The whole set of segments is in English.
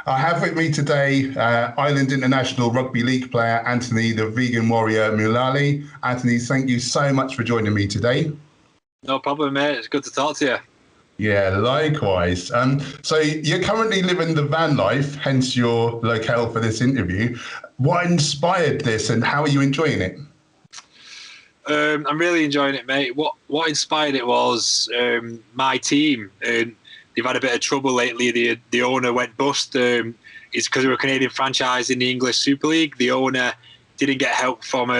I have with me today Ireland International Rugby League player Anthony the Vegan Warrior Mullally. Anthony, thank you so much for joining me today. No problem, mate. It's good to talk to you. Yeah, likewise. So you're currently living the van life, hence your locale for this interview. What inspired this and how are you enjoying it? I'm really enjoying it, mate. What inspired it was my team. They've had a bit of trouble lately. The owner went bust. It's because we were a Canadian franchise in the English Super League. The owner didn't get help from.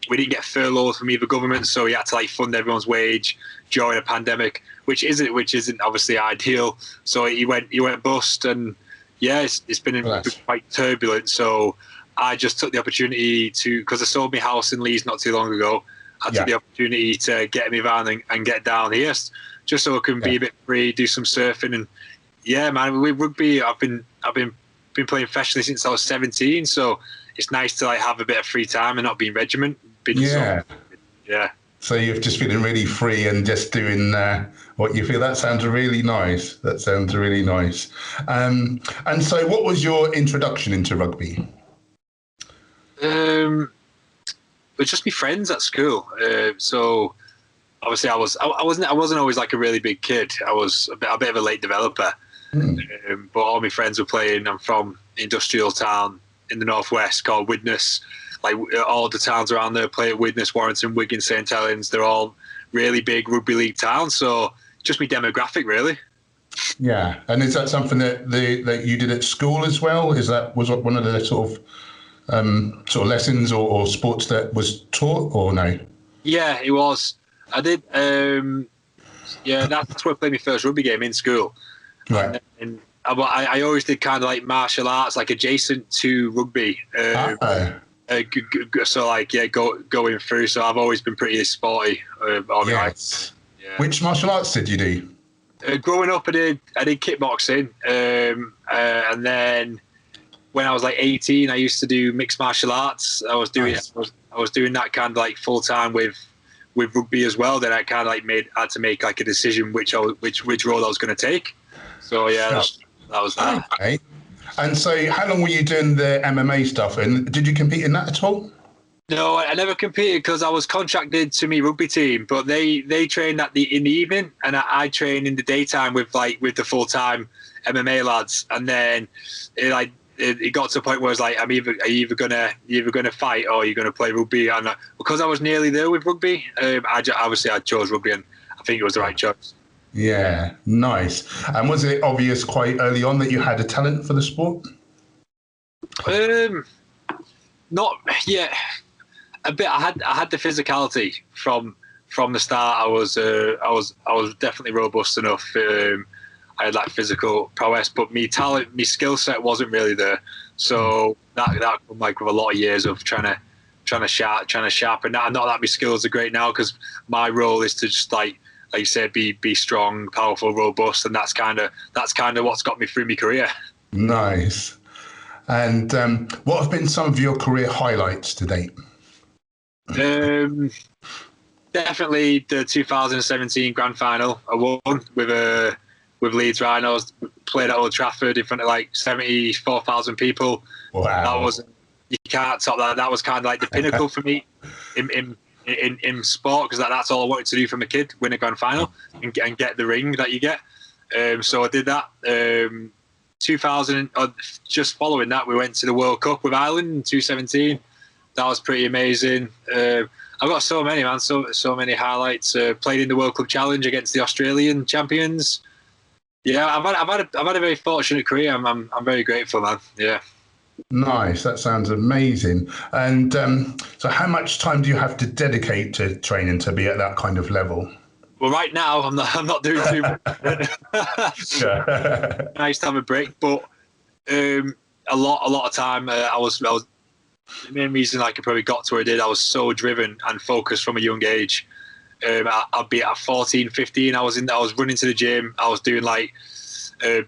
We didn't get furloughed from either government, so he had to fund everyone's wage during a pandemic, which isn't obviously ideal. So he went bust, and yeah, it's been quite turbulent. So I just took the opportunity because I sold my house in Leeds not too long ago. I took the opportunity to get in my van and get down here, just so I can be a bit free, do some surfing, and yeah, man, with rugby, I've been playing professionally since I was 17, so it's nice to have a bit of free time and not be in regiment. So you're just feeling really free and just doing what you feel. That sounds really nice. And so, what was your introduction into rugby? It was just my friends at school. So obviously, I wasn't always a really big kid. I was a bit of a late developer. But all my friends were playing. I'm from industrial town in the northwest called Widnes. All the towns around there play at Widnes, Warrington, Wigan, St Helens. They're all really big rugby league towns. So just my demographic, really. Yeah, and is that something that you did at school as well? Was that one of the sort of lessons or sports that was taught, or no? Yeah, it was. I did. That's where I played my first rugby game in school. Right. And I always did kind of martial arts, adjacent to rugby. Going through. So I've always been pretty sporty all my life. Yeah. Which martial arts did you do? Growing up, I did kickboxing, and then when I was 18, I used to do mixed martial arts. I was doing that kind of full time with rugby as well. Then I kind of had to make a decision which role I was going to take. So yeah, that was that. Okay. And so, how long were you doing the MMA stuff? And did you compete in that at all? No, I never competed because I was contracted to my rugby team. But they trained in the evening, and I trained in the daytime with the full time MMA lads. And then it got to a point where I was are you either gonna fight or you're gonna play rugby? And because I was nearly there with rugby, I chose rugby, and I think it was the right choice. Yeah, nice. And was it obvious quite early on that you had a talent for the sport? Not yet. A bit. I had the physicality from the start. I was definitely robust enough. I had physical prowess, but my talent, my skill set wasn't really there. So that come with a lot of years of trying to sharpen that. Not that my skills are great now, because my role is to just like you said, be strong, powerful, robust, and that's kind of what's got me through my career. Nice. And what have been some of your career highlights to date? Definitely the 2017 grand final. I won with Leeds Rhinos. Played at Old Trafford in front of 74,000 people. Wow. You can't top that. That was kind of the pinnacle for me in sport, because that's all I wanted to do from a kid: win a grand final and get the ring that you get. So I did that. 2000, just following that, we went to the World Cup with Ireland in 2017. That was pretty amazing. I've got so many, man, so many highlights. Played in the World Club Challenge against the Australian champions. Yeah, I've had a very fortunate career. I'm very grateful, man. Yeah. Nice. That sounds amazing. And so how much time do you have to dedicate to training to be at that kind of level? Well, right now I'm not doing too much. Nice to have a break, but a lot of time. I was the main reason I probably got to where I did. I was so driven and focused from a young age. I'd be at 14, 15. I was running to the gym. I was doing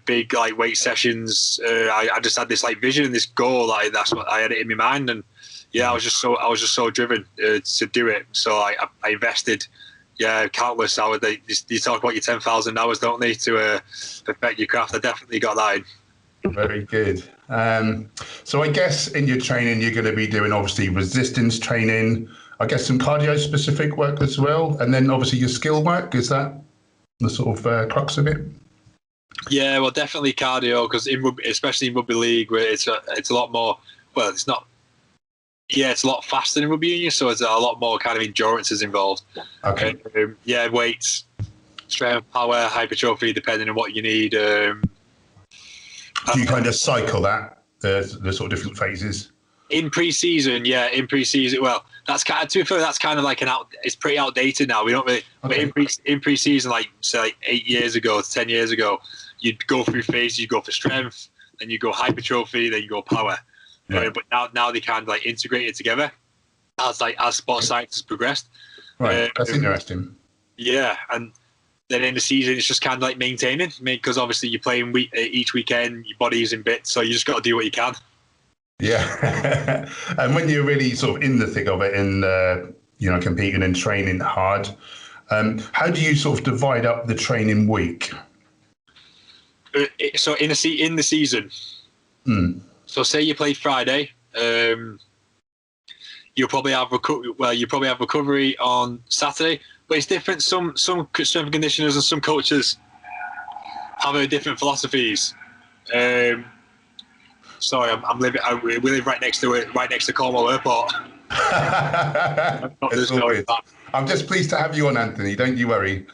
big weight sessions. I just had this vision and this goal. That's what I had it in my mind, and yeah, I was just so driven to do it. So I invested countless hours. You talk about your 10,000 hours, don't they, to perfect your craft? I definitely got that in. Very good. So I guess in your training, you're going to be doing obviously resistance training, I guess some cardio specific work as well. And then obviously your skill work, is that the sort of crux of it? Yeah, well, definitely cardio, because especially in rugby league, where it's a lot more, well, it's not, yeah, it's a lot faster than rugby union, so it's a lot more kind of endurances involved. Okay. Yeah, weights, strength, power, hypertrophy, depending on what you need. Do you kind of cycle that, the sort of different phases? In pre-season, yeah, well, that's kind of, to be fair, that's kind of like it's pretty outdated now. We don't really, okay. But in pre-season, like, say, like 8 years ago, 10 years ago, you'd go through phases. You go for strength, then you go hypertrophy, then you go power. Right. But now they kind of like integrate it together as sports science has progressed. Right, that's interesting. Yeah, and then in the season, it's just kind of like maintaining, because obviously you're playing each weekend, your body's in bits, so you just got to do what you can. Yeah. And when you're really sort of in the thick of it and, competing and training hard, how do you sort of divide up the training week? So in the season, so say you play Friday, you'll probably have recovery on Saturday, but it's different. Some strength and conditioners and some coaches have different philosophies. Sorry, we live right next to Cornwall Airport. I'm just pleased to have you on, Anthony. Don't you worry.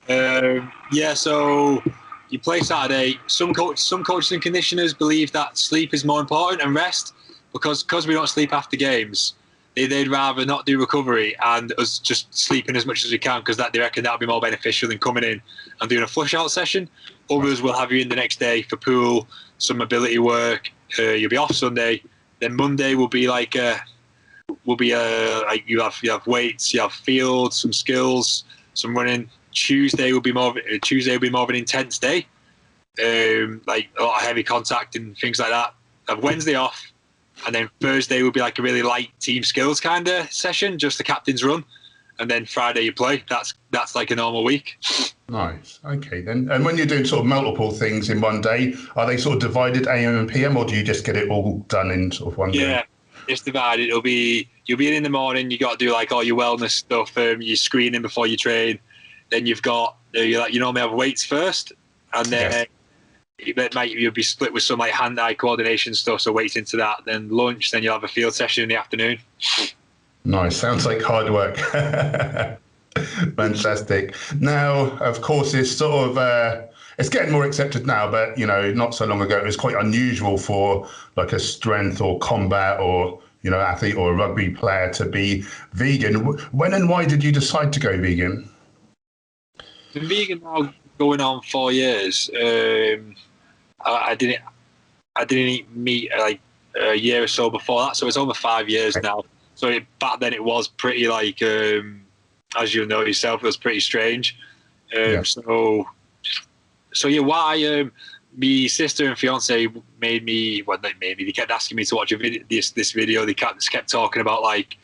Yeah, so you play Saturday. Some coaches and conditioners believe that sleep is more important and rest, because we don't sleep after games. They'd rather not do recovery and us just sleeping as much as we can, because they reckon that'll be more beneficial than coming in and doing a flush out session. Others will have you in the next day for pool, some mobility work. You'll be off Sunday. Then Monday will be like you have weights, you have field, some skills, some running. Tuesday will be more of an intense day, like a lot of heavy contact and things like that. Have Wednesday off, and then Thursday will be like a really light team skills kind of session, just the captain's run, and then Friday you play. That's like a normal week. Nice. Okay then. And when you're doing sort of multiple things in one day, are they sort of divided AM and PM, or do you just get it all done in sort of one day? Yeah, it's divided. You'll be in the morning. You got to do like all your wellness stuff. Your screening before you train. Then you've got you normally have weights first, and then you'll be split with some like hand-eye coordination stuff. So weights into that. Then lunch. Then you'll have a field session in the afternoon. Nice. Sounds like hard work. Fantastic. Now, of course, it's sort of it's getting more accepted now, but not so long ago it was quite unusual for like a strength or combat or athlete or a rugby player to be vegan. When and why did you decide to go vegan? Been vegan now going on 4 years. I didn't eat meat like a year or so before that, so it's over 5 years now. So back then it was pretty like. As you know yourself, it was pretty strange. So yeah, why? My sister and fiance made me. Well, not made me. They kept asking me to watch this video. They kept talking about like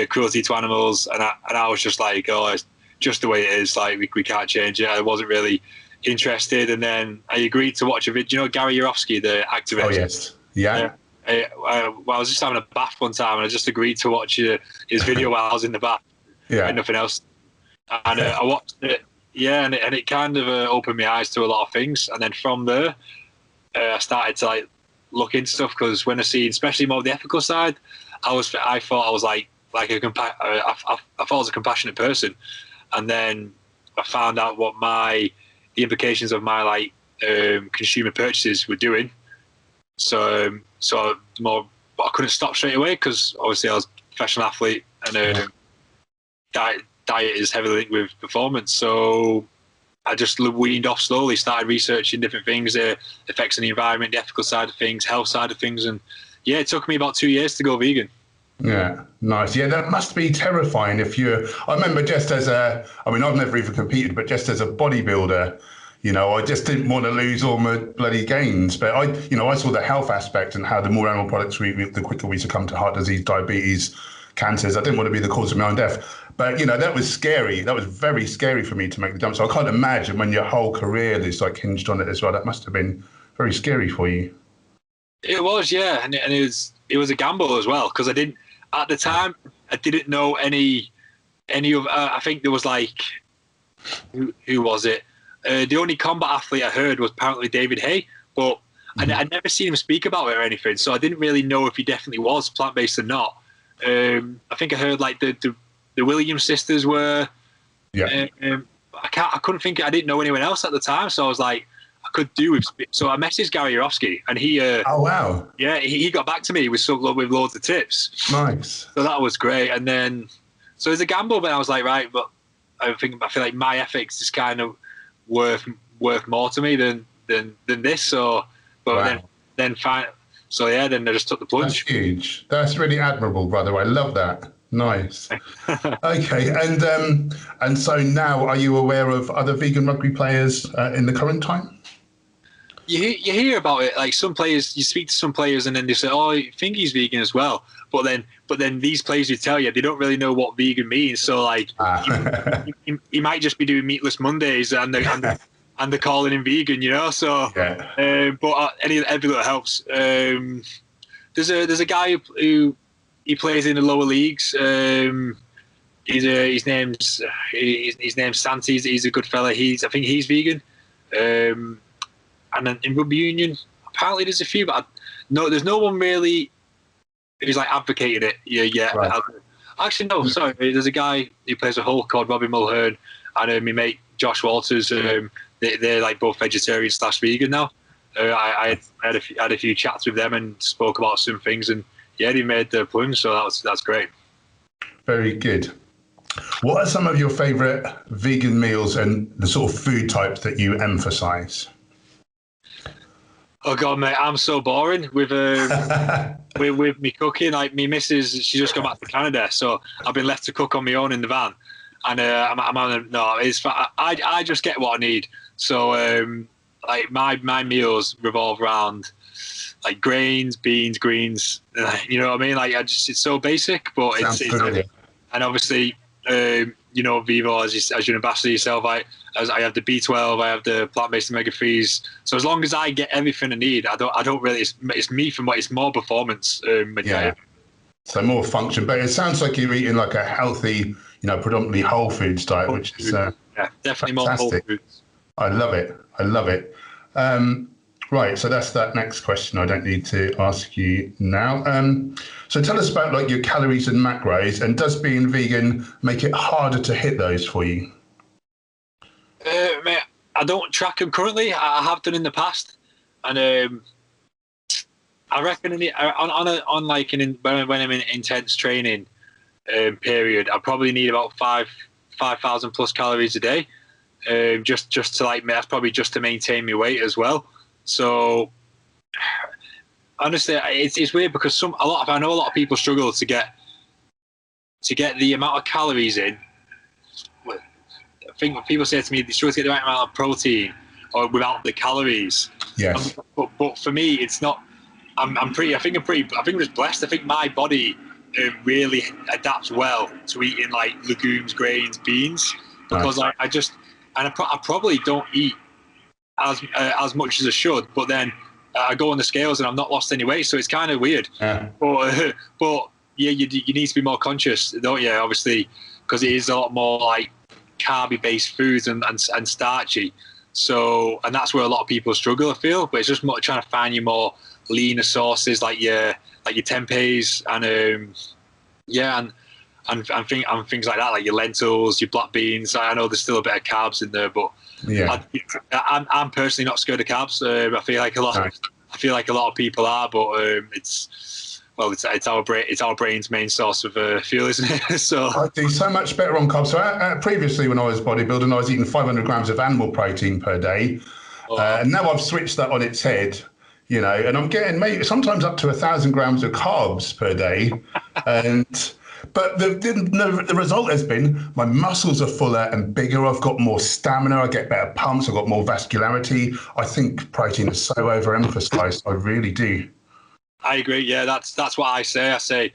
cruelty to animals, and I was just like, oh, it's just the way it is. Like we can't change it. I wasn't really interested, and then I agreed to watch a video. Do you know Gary Yourofsky, the activist? Oh yes, yeah. I was just having a bath one time, and I just agreed to watch his video while I was in the bath. Yeah. And nothing else. And I watched it, and it kind of opened my eyes to a lot of things. And then from there, I started to like look into stuff, because when I see, especially more of the ethical side, I thought I was I thought I was a compassionate person. And then I found out what the implications of my consumer purchases were doing. So more, but I couldn't stop straight away, because obviously I was a professional athlete, and diet is heavily linked with performance. So I just weaned off slowly, started researching different things, effects on the environment, the ethical side of things, health side of things. And yeah, it took me about 2 years to go vegan. Yeah, nice. Yeah, that must be terrifying I remember I've never even competed, but just as a bodybuilder, I just didn't want to lose all my bloody gains. But I saw the health aspect and how the more animal products we eat, the quicker we succumb to heart disease, diabetes, cancers. I didn't want to be the cause of my own death. But, that was scary. That was very scary for me to make the jump. So I can't imagine when your whole career is like hinged on it as well. That must have been very scary for you. It was, yeah, and it was a gamble as well, because at the time I didn't know any of. I think there was like, who was it? The only combat athlete I heard was apparently David Hay, but I'd never seen him speak about it or anything, so I didn't really know if he definitely was plant-based or not. I think I heard like the Williams sisters were. Yeah. I couldn't think. I didn't know anyone else at the time, so I was like, I could do with. So I messaged Gary Yourofsky, and he. Oh wow! Yeah, he got back to me with loads of tips. Nice. So that was great, and then so it's a gamble, but I was like, right, but I feel like my ethics is kind of worth more to me than this. So, but wow. then fine. So yeah, then I just took the plunge. That's huge. That's really admirable, brother. I love that. Nice. Okay, and so now, are you aware of other vegan rugby players in the current time? You hear about it, like some players. You speak to some players, and then they say, "Oh, I think he's vegan as well." But then these players who tell you, they don't really know what vegan means. So like, he might just be doing meatless Mondays, and they're calling him vegan, you know. So, yeah. But every little helps. There's a guy who. He plays in the lower leagues. His name's Santi. He's a good fella. I think he's vegan. And then in rugby union, apparently there's a few, but there's no one really who's like advocated it. Yeah. Right. Actually, no. Sorry, there's a guy who plays a Hull called Robbie Mulhern, and my mate Josh Walters. They're like both vegetarian / vegan now. I had a few chats with them and spoke about some things and. Yeah, he made the plunge, so that's great. Very good. What are some of your favourite vegan meals and the sort of food types that you emphasise? Oh God, mate, I'm so boring with with me cooking. Like me missus, she just got back to Canada, so I've been left to cook on my own in the van, and I just get what I need. So like my meals revolve around. Like grains, beans, greens, you know what I mean? Like it's so basic, but it's and obviously, Vivo as you're an ambassador yourself. I have the B12, I have the plant-based omega-3s. So as long as I get everything I need, I don't really. It's me from what it's more performance. Yeah. So more function, but it sounds like you're eating like a healthy, predominantly whole foods diet, which is definitely fantastic. More whole foods. I love it. Right, so that's that next question I don't need to ask you now. So tell us about like your calories and macros, and does being vegan make it harder to hit those for you? Mate, I don't track them currently. I have done in the past, and I reckon when I'm in intense training period, I probably need about 5,000 plus calories a day, just to like that's probably just to maintain my weight as well. So honestly, it's weird because I know a lot of people struggle to get the amount of calories in. I think people say to me they struggle to get the right amount of protein or without the calories. Yes. But for me, it's not. I think I'm just blessed. I think my body really adapts well to eating like legumes, grains, beans because nice. I probably don't eat as much as I should, but then I go on the scales and I've not lost any weight, so it's kind of weird. Yeah. But yeah, you need to be more conscious, don't you? Obviously, because it is a lot more like carby-based foods and starchy. So, and that's where a lot of people struggle, I feel. But it's just more trying to find your more leaner sources, like your tempehs and things like that, like your lentils, your black beans. I know there's still a bit of carbs in there, but. Yeah, I'm personally not scared of carbs. I feel like a lot of people are, but it's our brain's main source of fuel, isn't it? So I do so much better on carbs. So previously, when I was bodybuilding, I was eating 500 grams of animal protein per day, and now I've switched that on its head. And I'm getting maybe sometimes up to 1,000 grams of carbs per day, But the result has been my muscles are fuller and bigger. I've got more stamina. I get better pumps. I've got more vascularity. I think protein is so overemphasized. I really do. I agree. Yeah, that's what I say. I say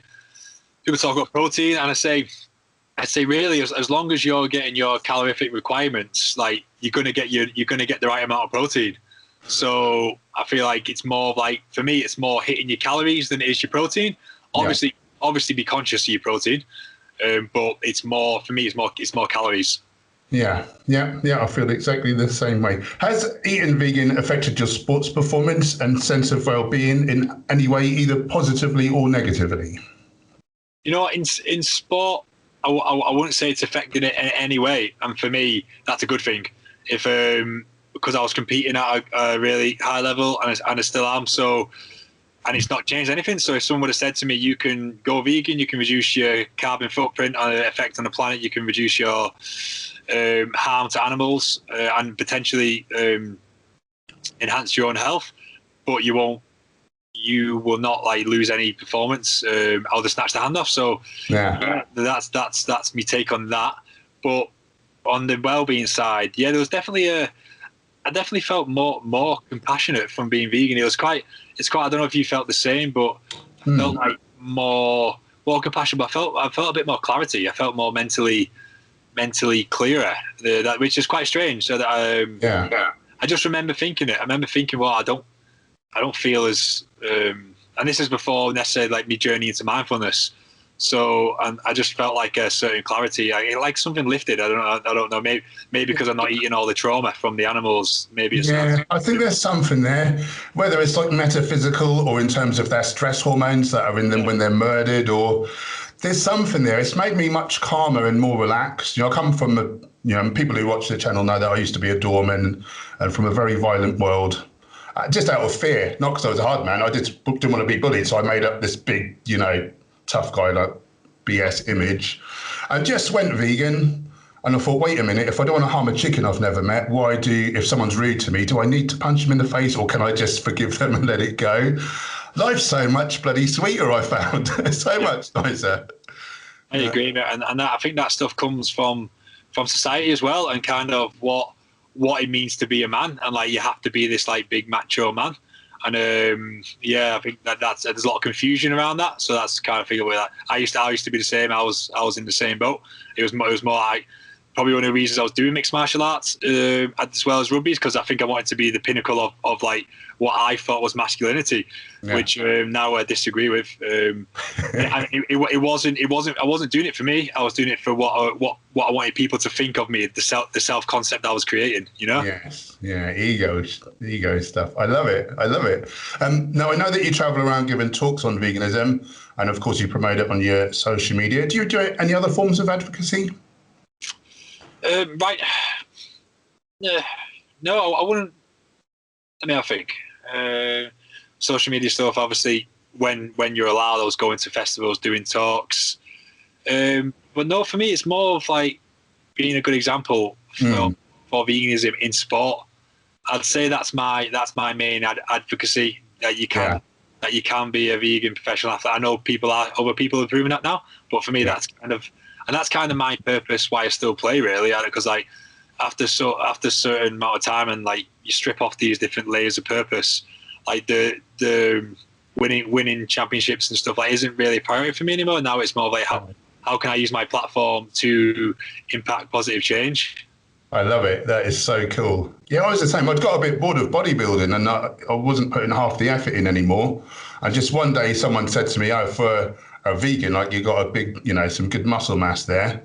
people talk about protein, and I say really as long as you're getting your calorific requirements, like you're gonna get the right amount of protein. So I feel like it's more of like, for me, it's more hitting your calories than it is your protein. Obviously be conscious of your protein, but it's more, for me, it's more calories. Yeah. I feel exactly the same way. Has eating vegan affected your sports performance and sense of well-being in any way, either positively or negatively? You know, in sport, I wouldn't say it's affected it in any way. And for me, that's a good thing. If because I was competing at a really high level, and I still am. So, and it's not changed anything. So if someone would have said to me, you can go vegan, you can reduce your carbon footprint and the effect on the planet, you can reduce your harm to animals, and potentially enhance your own health, but you will not like lose any performance. I'll just snatch the hand off. So that's me take on that. But on the well-being side, there was definitely I definitely felt more compassionate from being vegan. It's quite, I don't know if you felt the same, but I felt like more compassion, but I felt a bit more clarity. I felt more mentally clearer, which is quite strange. So that I just remember thinking it. I remember thinking, well, I don't feel as, and this is before necessarily like me journey into mindfulness. So, and I just felt like a certain clarity, like something lifted. I don't know. Maybe because I'm not eating all the trauma from the animals. Maybe it's I think there's something there, whether it's like metaphysical or in terms of their stress hormones that are in them when they're murdered, or there's something there. It's made me much calmer and more relaxed. I come from people who watch the channel know that I used to be a doorman and from a very violent world. Just out of fear, not because I was a hard man. I just didn't want to be bullied, so I made up this big, tough guy like BS image, and just went vegan. And I thought, wait a minute, if I don't want to harm a chicken I've never met, if someone's rude to me, do I need to punch them in the face, or can I just forgive them and let it go? Life's so much bloody sweeter, I found. So much nicer. I agree, mate. And I think that stuff comes from society as well, and kind of what it means to be a man, and like you have to be this like big macho man. And I think there's a lot of confusion around that. So that's kind of figure where that I used to be the same. I was in the same boat. It was more like probably one of the reasons I was doing mixed martial arts as well as rugby, because I think I wanted to be the pinnacle of like what I thought was masculinity, which now I disagree with. It wasn't. I wasn't doing it for me. I was doing it for what I wanted people to think of me, the self concept I was creating. Yes, ego stuff. I love it. Now I know that you travel around giving talks on veganism, and of course you promote it on your social media. Do you do any other forms of advocacy? Right. No, I wouldn't. I mean, I think social media stuff, obviously, when you're allowed, I was going to festivals, doing talks. But no, for me, it's more of like being a good example for veganism in sport. I'd say that's my main advocacy, that you can be a vegan professional athlete. I know other people are proving that now, but for me, that's kind of my purpose why I still play, really, because like after a certain amount of time, and like you strip off these different layers of purpose, like the winning championships and stuff like isn't really a priority for me anymore. Now it's more like how can I use my platform to impact positive change. I love it. That is so cool. Yeah, I was the same. I'd got a bit bored of bodybuilding, and I wasn't putting half the effort in anymore. And just one day someone said to me, "Oh, for a vegan, like you got a big, some good muscle mass there."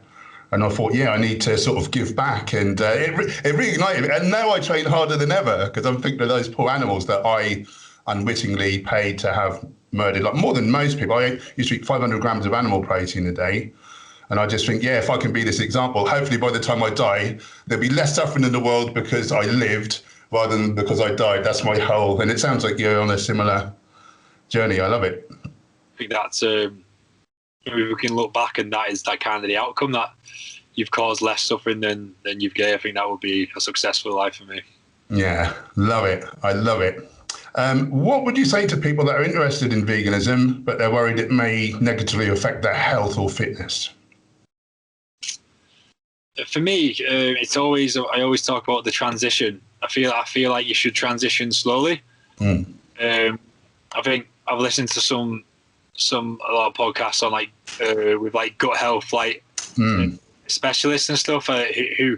And I thought, I need to sort of give back. And it reignited me. And now I train harder than ever, because I'm thinking of those poor animals that I unwittingly paid to have murdered, like more than most people. I used to eat 500 grams of animal protein a day. And I just think, if I can be this example, hopefully by the time I die, there'll be less suffering in the world because I lived rather than because I died. That's my whole. And it sounds like you're on a similar journey. I love it. I think that's, if we can look back and that is that kind of the outcome, that you've caused less suffering than you've gained. I think that would be a successful life for me. Yeah, love it. I love it. What would you say to people that are interested in veganism, but they're worried it may negatively affect their health or fitness? For me, I always talk about the transition. I feel like you should transition slowly. I think I've listened to a lot of podcasts on like with like gut health, like specialists and stuff who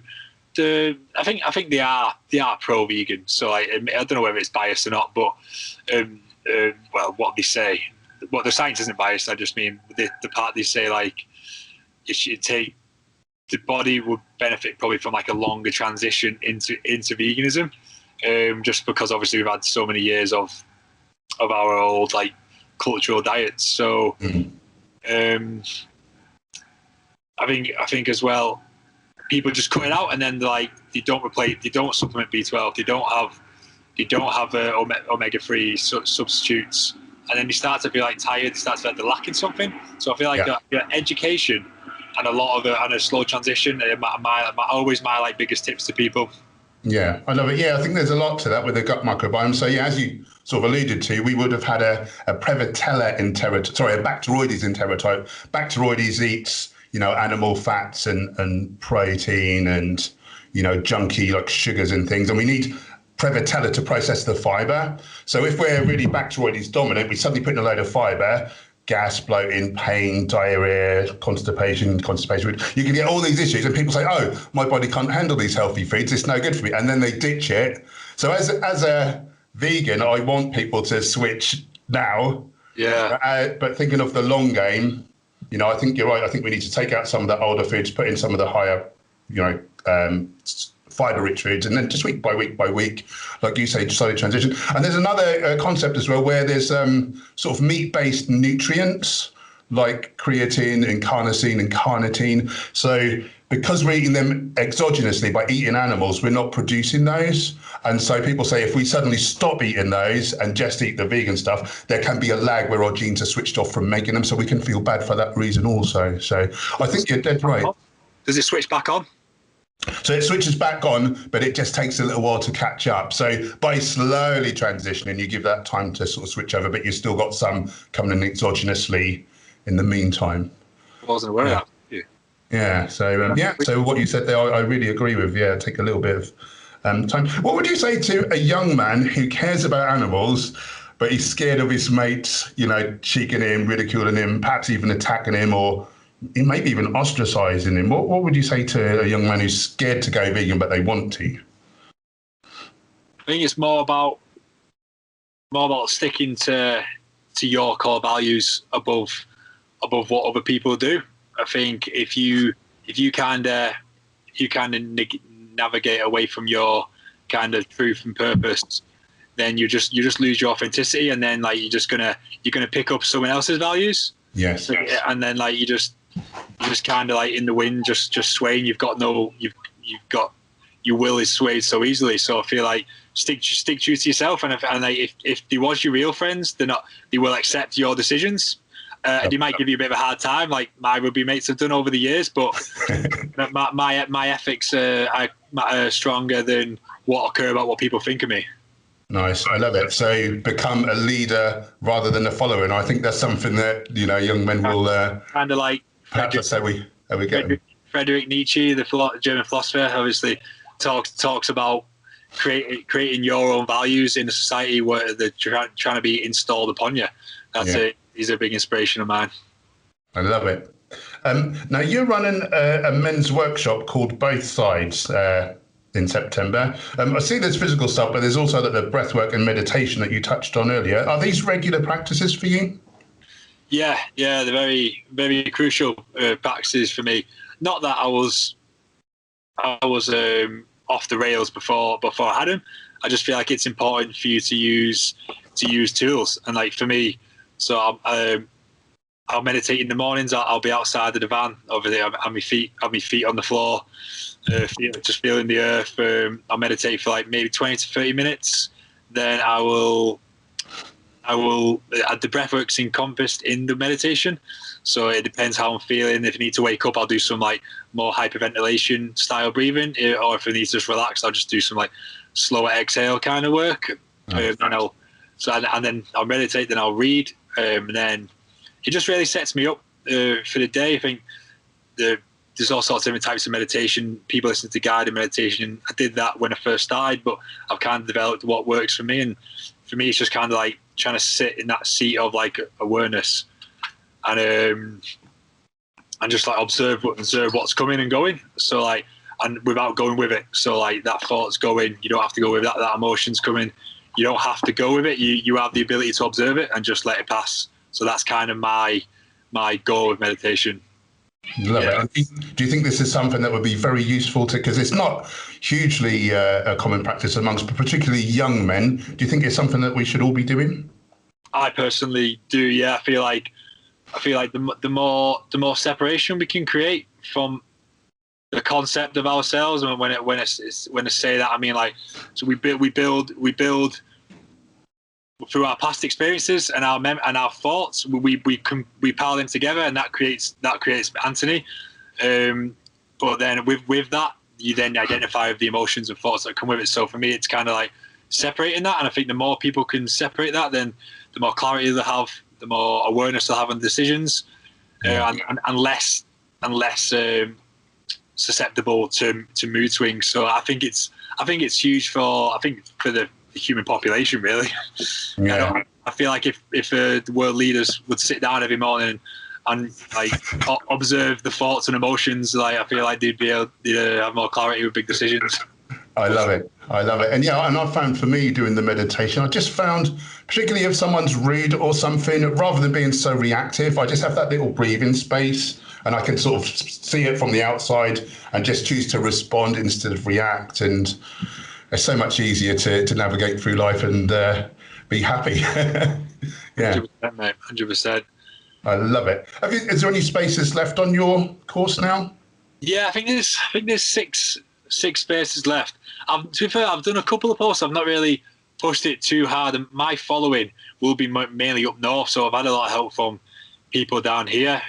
I think they are pro-vegan. So I don't know whether it's biased or not, but well, what they say, what the science isn't biased. I just mean the part they say, like, if you take, the body would benefit probably from like a longer transition into veganism, just because obviously we've had so many years of our old like cultural diets. So I think as well, people just cut it out, and then like they don't supplement B12, they don't have omega-3 substitutes, and then they start to feel like tired, they start to feel like they're lacking something. So I feel like education and a slow transition are always my like biggest tips to people. Yeah, I love it. Yeah, I think there's a lot to that with the gut microbiome. So yeah, as you sort of alluded to, we would have had a Prevotella enterotype, a Bacteroides enterotype. Bacteroides eats, animal fats and protein and, junky like sugars and things. And we need Prevotella to process the fiber. So if we're really Bacteroides dominant, we suddenly put in a load of fiber, gas, bloating, pain, diarrhea, constipation. You can get all these issues, and people say, "Oh, my body can't handle these healthy foods. It's no good for me," and then they ditch it. So as a vegan, I want people to switch now. Yeah. But thinking of the long game, I think you're right. I think we need to take out some of the older foods, put in some of the higher, fiber-rich foods, and then just week by week, like you say, slowly transition. And there's another concept as well, where there's sort of meat-based nutrients like creatine and carnosine and carnitine. So because we're eating them exogenously by eating animals, we're not producing those. And so people say if we suddenly stop eating those and just eat the vegan stuff, there can be a lag where our genes are switched off from making them. So we can feel bad for that reason also. So I think you're dead right. Does it switch back on? So it switches back on, but it just takes a little while to catch up. So by slowly transitioning, you give that time to sort of switch over, but you've still got some coming in exogenously in the meantime. I wasn't aware of that. Yeah. So so what you said there, I really agree with. Yeah, take a little bit of time. What would you say to a young man who cares about animals, but he's scared of his mates, cheeking him, ridiculing him, perhaps even attacking him, or maybe even ostracizing him? What would you say to a young man who's scared to go vegan, but they want to? I think it's more about sticking to your core values above what other people do. I think if you kind of navigate away from your kind of truth and purpose, then you just lose your authenticity, and then like you're gonna pick up someone else's values. Yes. And then like you just kind of like in the wind, just swaying. You've got your will is swayed so easily. So I feel like stick true to yourself, and if they was your real friends, they will accept your decisions. They might give you a bit of a hard time, like my rugby mates have done over the years, but my ethics are stronger than what I care about what people think of me. Nice, I love it. So become a leader rather than a follower, and I think that's something that young men will kind of like. Perhaps that's how we get them. Friedrich Nietzsche, the German philosopher, obviously talks about creating your own values in a society where they're trying to be installed upon you. That's it. He's a big inspiration of mine. I love it. Now you're running a men's workshop called Both Sides in September. I see there's physical stuff, but there's also the breathwork and meditation that you touched on earlier. Are these regular practices for you? Yeah, they're very, very crucial practices for me. Not that I was off the rails before I had them. I just feel like it's important for you to use tools, and like for me, so I'll meditate in the mornings. I'll be outside of the van over there. I have my feet on the floor, just feeling the earth. I'll meditate for like maybe 20 to 30 minutes. Then I will the breathwork's encompassed in the meditation, so it depends how I'm feeling. If I need to wake up, I'll do some like more hyperventilation style breathing, or if I need to just relax, I'll just do some like slower exhale kind of work. And then I'll meditate, then I'll read, and then it just really sets me up for the day. I think there's all sorts of different types of meditation. People listen to guided meditation. I did that when I first started, but I've kind of developed what works for me. And for me, it's just kind of like trying to sit in that seat of like awareness, and just like observe what's coming and going. So like and without going with it. So like that thought's going, you don't have to go with that. That emotion's coming, you don't have to go with it. You have the ability to observe it and just let it pass. So that's kind of my goal with meditation. Love it. Do you think this is something that would be very useful to, because it's not hugely a common practice amongst particularly young men. Do you think it's something that we should all be doing? I personally do. Yeah, I feel like the more separation we can create from the concept of ourselves, and when I say that, I mean like, so we build through our past experiences and our thoughts, we pile them together, and that creates Anthony. But then with that, you then identify the emotions and thoughts that come with it. So for me, it's kind of like separating that, and I think the more people can separate that, then the more clarity they'll have, the more awareness they'll have on decisions, and less susceptible to mood swings. So I think it's huge for the human population, really. Yeah. I feel like if the world leaders would sit down every morning and like observe the thoughts and emotions, like I feel like they'd be able to have more clarity with big decisions. I love it. And yeah, and I found for me doing the meditation, I just found, particularly if someone's rude or something, rather than being so reactive, I just have that little breathing space, and I can sort of see it from the outside and just choose to respond instead of react. And it's so much easier to navigate through life and be happy. Yeah, 100%, mate. 100%. I love it. Is there any spaces left on your course now? Yeah, I think there's six spaces left. To be fair, I've done a couple of posts. I've not really pushed it too hard, and my following will be mainly up north. So I've had a lot of help from people down here.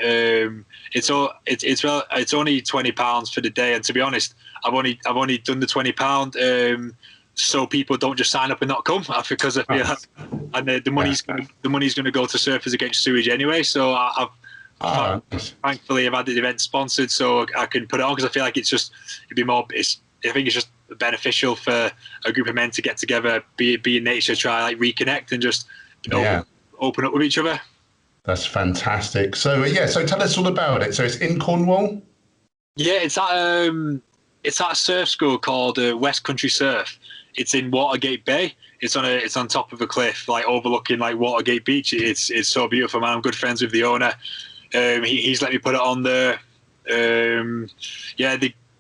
It's only £20 for the day, and to be honest, I've only done the £20 so people don't just sign up and not come, because I feel and the money's going to go to Surfers Against Sewage anyway. So thankfully I've had the event sponsored so I can put it on, because I feel like I think it's just beneficial for a group of men to get together, be in nature, try like reconnect and just open up with each other. That's fantastic. So so tell us all about it. So it's in Cornwall? Yeah, it's at a surf school called West Country Surf. It's in Watergate Bay. It's on top of a cliff, like overlooking like Watergate Beach. It's so beautiful, man. I'm good friends with the owner. He's let me put it on there. We're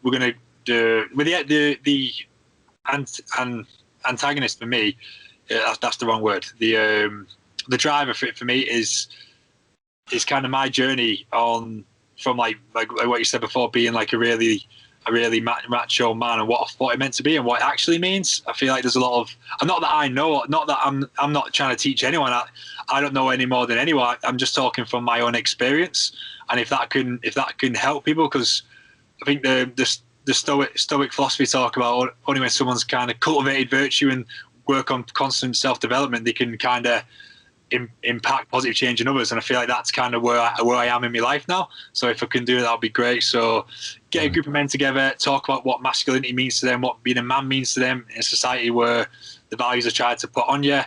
gonna do with the antagonist for me. That's the wrong word. The driver for me is kind of my journey on from like what you said before, being like a really macho man, and what it meant to be and what it actually means. I feel like there's a lot of, and not that I know, not that I'm not trying to teach anyone. I don't know any more than anyone. I'm just talking from my own experience, and if that can help people, because I think the stoic philosophy talk about only when someone's kind of cultivated virtue and work on constant self-development, they can kind of impact positive change in others. And I feel like that's kind of where I am in my life now. So if I can do it, that'll be great. So get a group of men together, talk about what masculinity means to them, what being a man means to them in a society where the values are tried to put on you.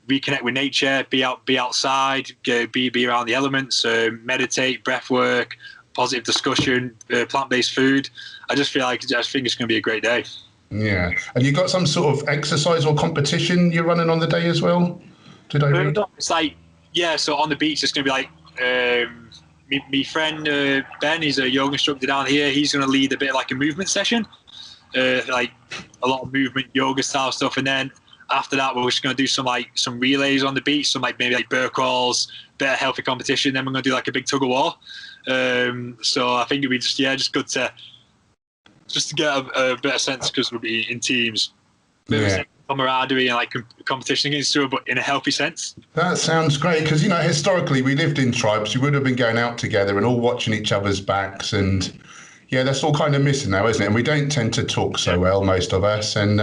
Reconnect with nature, be outside, be around the elements, meditate, breath work, positive discussion, plant-based food. I think it's going to be a great day. Yeah. And you got some sort of exercise or competition you're running on the day as well? Did I read? It's like, so on the beach it's going to be like my friend Ben, he's a yoga instructor down here. He's going to lead a bit of like a movement session, like a lot of movement yoga style stuff. And then after that, we're just going to do some relays on the beach, some like maybe like bear crawls, bit of healthy competition. Then we're going to do like a big tug of war. So I think it'd be just good to get a better sense, because we'll be in teams. Camaraderie and like competition against each other, but in a healthy sense. That sounds great, because historically we lived in tribes. We would have been going out together and all watching each other's backs, and that's all kind of missing now, isn't it? And we don't tend to talk so well, most of us, and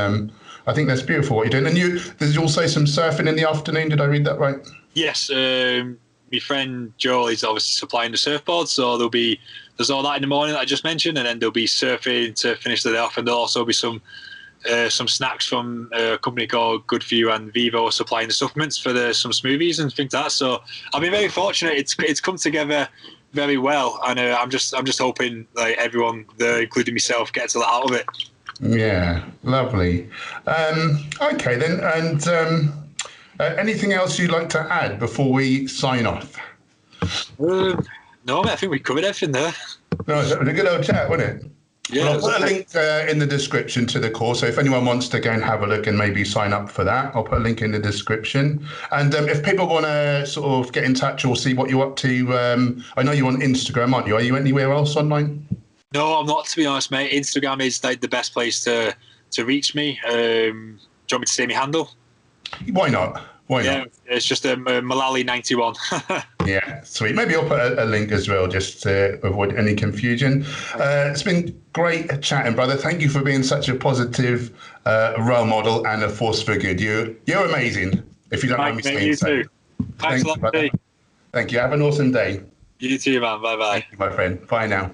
I think that's beautiful what you're doing. And there's also some surfing in the afternoon. Did I read that right? Yes. My friend Joel is obviously supplying the surfboard, so there's all that in the morning that I just mentioned, and then there'll be surfing to finish the day off, and there'll also be some some snacks from a company called Good For You and Vivo supplying the supplements for some smoothies and things like that. So I've been very fortunate. It's come together very well, and I'm just hoping like everyone there, including myself, gets a lot out of it. Yeah, lovely. Okay then, and anything else you'd like to add before we sign off? No, mate, I think we covered everything there. No, it was a good old chat, wasn't it? Yeah, well, I'll put a link in the description to the course. So if anyone wants to go and have a look and maybe sign up for that, I'll put a link in the description. And if people want to sort of get in touch or see what you're up to, I know you're on Instagram, aren't you? Are you anywhere else online? No, I'm not, to be honest, mate. Instagram is like the best place to reach me. Do you want me to say my handle? Why not? Why yeah, not? It's just Mullally 91. Yeah, sweet. Maybe I'll put a link as well, just to avoid any confusion. It's been great chatting, brother. Thank you for being such a positive role model and a force for good. You're amazing, if you don't mind me saying so. You too. Thanks a lot, brother. Thank you. Have an awesome day. You too, man. Bye-bye. Thank you, my friend. Bye now.